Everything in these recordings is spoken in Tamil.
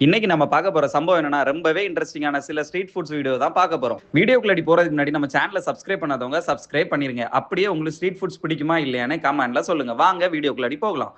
இன்னைக்கு நம்ம பார்க்க போற சம்பவம் என்னன்னா ரொம்பவே இன்ட்ரெஸ்டிங்கான சில ஸ்ட்ரீட் ஃபுட்ஸ் வீடியோ தான் பார்க்க போறோம். வீடியோக்குள்ளடி போறதுக்கு முன்னாடி நம்ம சேனலை சப்ஸ்கிரைப் பண்ணாதவங்க சப்ஸ்கிரைப் பண்ணிருங்க. அப்படியே உங்களுக்கு ஸ்ட்ரீட் ஃபுட்ஸ் பிடிக்குமா இல்லையான்னு கமெண்ட்ல சொல்லுங்க. வாங்க வீடியோக்குள்ளடி போகலாம்.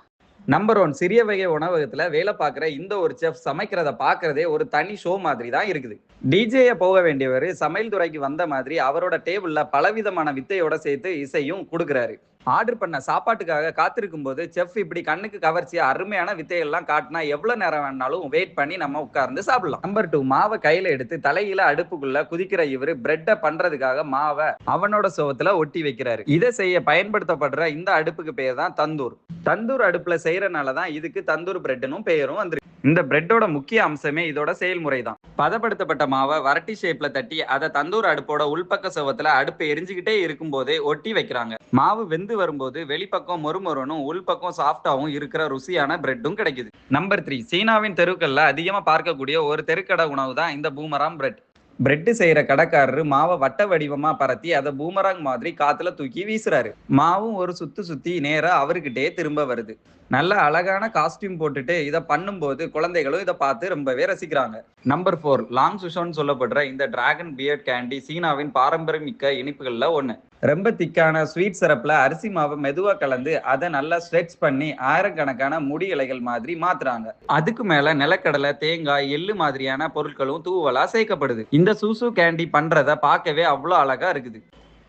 நம்பர் 1, சிறிய வகை உணவகத்துல வேலை பார்க்குற இந்த ஒரு செஃப் சமைக்கிறத பார்க்கறதே ஒரு தனி ஷோ மாதிரி தான் இருக்குது. டிஜேய போக வேண்டியவர் சமையல் துறைக்கு வந்த மாதிரி அவரோட டேபிள்ல பலவிதமான வித்தையோட சேர்த்து இசையும் கொடுக்குறாரு. ஆர்டர் பண்ண சாப்பாட்டுக்காக காத்திருக்கும் போது செஃப் இப்படி கண்ணுக்கு கவர்ச்சியா அருமையான வித்தையெல்லாம் காட்டினா எவ்வளவு நேரம் வேணாலும் வெயிட் பண்ணி நம்ம உட்கார்ந்து சாப்பிடலாம். நம்பர் 2, மாவை கையில எடுத்து தலையில அடுப்புக்குள்ள குதிக்கிற இவரு பிரெட்டை பண்றதுக்காக மாவை அவனோட சோவத்துல ஒட்டி வைக்கிறாரு. இதை செய்ய பயன்படுத்தப்படுற இந்த அடுப்புக்கு பேர் தான் தந்தூர். தந்தூர் அடுப்புல செய்யறதுனாலதான் இதுக்கு தந்தூர் பிரெட்னும் பெயரும் வந்துருக்கு. இந்த பிரெட்டோட முக்கிய அம்சமே இதோட செயல்முறை தான். பதப்படுத்தப்பட்ட மாவை வரட்டி ஷேப்ல தட்டி அதை தந்தூர் அடுப்போட உள்பக்க சுவத்துல அடுப்பு எரிஞ்சுக்கிட்டே இருக்கும் போதே ஒட்டி வைக்கிறாங்க. மாவு வெந்து வரும்போது வெளிப்பக்கம் மொறுமொறுனும் உள்பக்கம் சாஃப்டாவும் இருக்கிற ருசியான பிரெட்டும் கிடைக்குது. நம்பர் 3, சீனாவின் தெருக்கள்ல அதிகமா பார்க்கக்கூடிய ஒரு தெருக்கடை உணவு தான் இந்த பூமராங் பிரெட். பிரெட் செய்யற கடைக்காரரு மாவை வட்ட வடிவமா பரத்தி அதை பூமராங் மாதிரி காத்துல தூக்கி வீசுறாரு. மாவும் ஒரு சுத்து சுத்தி நேரா அவர்கிட்டே திரும்ப வருது. நல்ல அழகான காஸ்டியூம் போட்டுட்டு இதை பண்ணும்போது குழந்தைகளும் இதை பார்த்து ரொம்பவே ரசிக்கிறாங்க. நம்பர் 4, லாங் சுஷோன்னு சொல்லப்படுற இந்த டிராகன் பியர்ட் கேண்டி சீனாவின் பாரம்பரியமிக்க இனிப்புகள்ல ஒண்ணு. ரொம்ப திக்கான ஸ்வீட் சிரப்ல அரிசி மாவை மெதுவா கலந்து அதை நல்லா ஸ்ட்ரெச் பண்ணி ஆயிரக்கணக்கான முடி இலைகள் மாதிரி மாத்துறாங்க. அதுக்கு மேல நிலக்கடலை, தேங்காய், எள்ளு மாதிரியான பொருட்களும் தூவலா சேர்க்கப்படுது. இந்த சூசு கேண்டி பண்றத பார்க்கவே அவ்வளோ அழகா இருக்குது.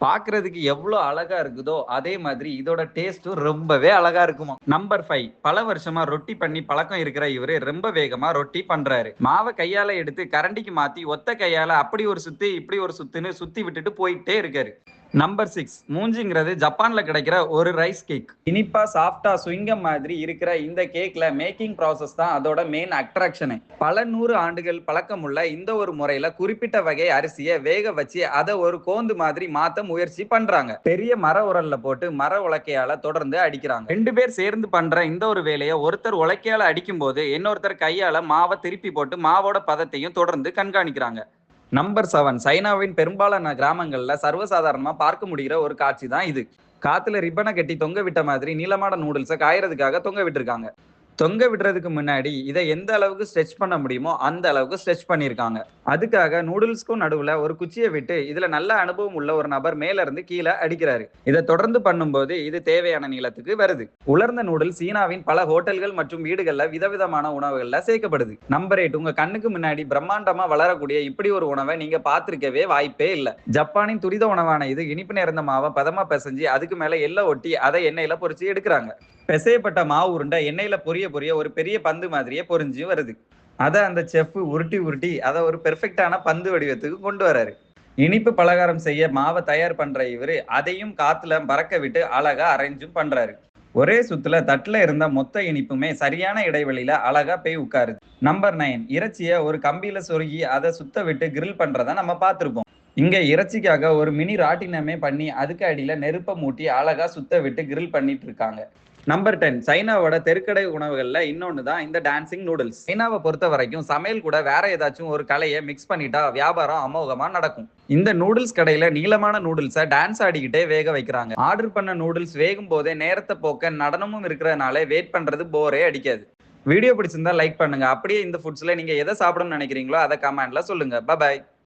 பாக்குறதுக்கு எவ்வளவு அழகா இருக்குதோ அதே மாதிரி இதோட டேஸ்டும் ரொம்பவே அழகா இருக்குமா. நம்பர் 5, பல வருஷமா ரொட்டி பண்ணி பழக்கம் இருக்கிற இவரு ரொம்ப வேகமா ரொட்டி பண்றாரு. மாவை கையால எடுத்து கரண்டிக்கு மாத்தி ஒத்த கையால அப்படி ஒரு சுத்து இப்படி ஒரு சுத்துன்னு சுத்தி விட்டுட்டு போயிட்டே இருக்காரு. நம்பர் 6, மூஞ்சிங்கிறது ஜப்பான்ல கிடைக்கிற ஒரு ரைஸ் கேக். இனிப்பா சாஃப்டா சுவிங்கம் மாதிரி இருக்கிற இந்த கேக்ல மேக்கிங் ப்ராசஸ் தான் அதோட மெயின் அட்ராக்ஷனே. பல 100 ஆண்டுகள் பழக்கமுள்ள இந்த ஒரு முறையில குறிப்பிட்ட வகை அரிசியை வேக வச்சு அதை ஒரு கோந்து மாதிரி மாத்த முயற்சி பண்றாங்க. பெரிய மர உரல்ல போட்டு மர உலக்கையால தொடர்ந்து அடிக்கிறாங்க. 2 பேர் சேர்ந்து பண்ற இந்த ஒரு வேலையை ஒருத்தர் உலக்கையால அடிக்கும் போது இன்னொருத்தர் கையால மாவை திருப்பி போட்டு மாவோட பதத்தையும் தொடர்ந்து கண்காணிக்கிறாங்க. நம்பர் 7, சைனாவின் பெரும்பாலான கிராமங்கள்ல சர்வசாதாரணமா பார்க்க முடிகிற ஒரு காட்சி தான் இது. காத்துல ரிப்பனை கட்டி தொங்க விட்ட மாதிரி நீளமான நூடுல்ஸை காயறதுக்காக தொங்க விட்டுருக்காங்க. தொங்க விடுறதுக்கு முன்னாடி இதை எந்த அளவுக்கு ஸ்ட்ரெச் பண்ண முடியுமோ அந்த அளவுக்கு ஸ்ட்ரெச் பண்ணியிருக்காங்க. அதுக்காக நூடுல்ஸ்க்கும் நடுவுல ஒரு குச்சியை விட்டு இதுல நல்ல அனுபவம் உள்ள ஒரு நபர் மேல இருந்து கீழே அடிக்கிறாரு. இதை தொடர்ந்து பண்ணும்போது இது தேவையான நீளத்துக்கு வருது. உலர்ந்த நூடுல்ஸ் சீனாவின் பல ஹோட்டல்கள் மற்றும் வீடுகள்ல விதவிதமான உணவுகள்ல சேர்க்கப்படுது. நம்பர் 8, உங்க கண்ணுக்கு முன்னாடி பிரம்மாண்டமா வளரக்கூடிய இப்படி ஒரு உணவை நீங்க பார்த்திருக்கவே வாய்ப்பே இல்லை. ஜப்பானின் துரித உணவான இது இனிப்பு நேர்ந்த மாவை பதமா பிசைஞ்சு அதுக்கு மேல எள்ளை ஒட்டி அதை எண்ணெயில பொரிச்சு எடுக்கிறாங்க. பிசையப்பட்ட மாவு உருண்டை எண்ணெயில பொரிய ஒரு பெரிய பந்து மாதிரியே பொரிஞ்சு வருது. அதை அந்த செஃப் உருட்டி உருட்டி அதை ஒரு பெர்ஃபெக்டான பந்து வடிவத்துக்கு கொண்டு வராரு. இனிப்பு பலகாரம் செய்ய மாவை தயார் பண்ற இவரு அதையும் காத்துல பறக்க விட்டு அழகா அரேஞ்சும் பண்றாரு. ஒரே சுத்துல தட்டுல இருந்த மொத்த இனிப்புமே சரியான இடைவெளியில அழகா போய் உட்காருது. நம்பர் 9, இறைச்சியை ஒரு கம்பியில சொருகி அதை சுத்த விட்டு கிரில் பண்றத நம்ம பார்த்திருப்போம். இங்க இறைச்சிக்காக ஒரு மினி ராட்டினமே பண்ணி அதுக்கு அடியில நெருப்ப மூட்டி அழகா சுத்த விட்டு கிரில் பண்ணிட்டு இருக்காங்க. நம்பர் 10, சைனாவோட தெருக்கடை உணவுகள்ல இன்னொன்னு தான் இந்த டான்சிங் நூடுல்ஸ். சைனாவை பொறுத்த வரைக்கும் சமையல் கூட வேற ஏதாச்சும் ஒரு கலையை மிக்ஸ் பண்ணிட்டா வியாபாரம் அமோகமா நடக்கும். இந்த நூடுல்ஸ் கடையில நீளமான நூடுல்ஸை டான்ஸ் ஆடிக்கிட்டே வேக வைக்கிறாங்க. ஆர்டர் பண்ண நூடுல்ஸ் வேகும் போதே நேரத்தை போக்க நடனமும் இருக்கிறதுனால வெயிட் பண்றது போரே அடிக்காது. வீடியோ பிடிச்சிருந்தா லைக் பண்ணுங்க. அப்படியே இந்த ஃபுட்ஸ்ல நீங்க எதை சாப்பிடணும்னு நினைக்கிறீங்களோ அதை கமெண்ட்ல சொல்லுங்க. பாய்.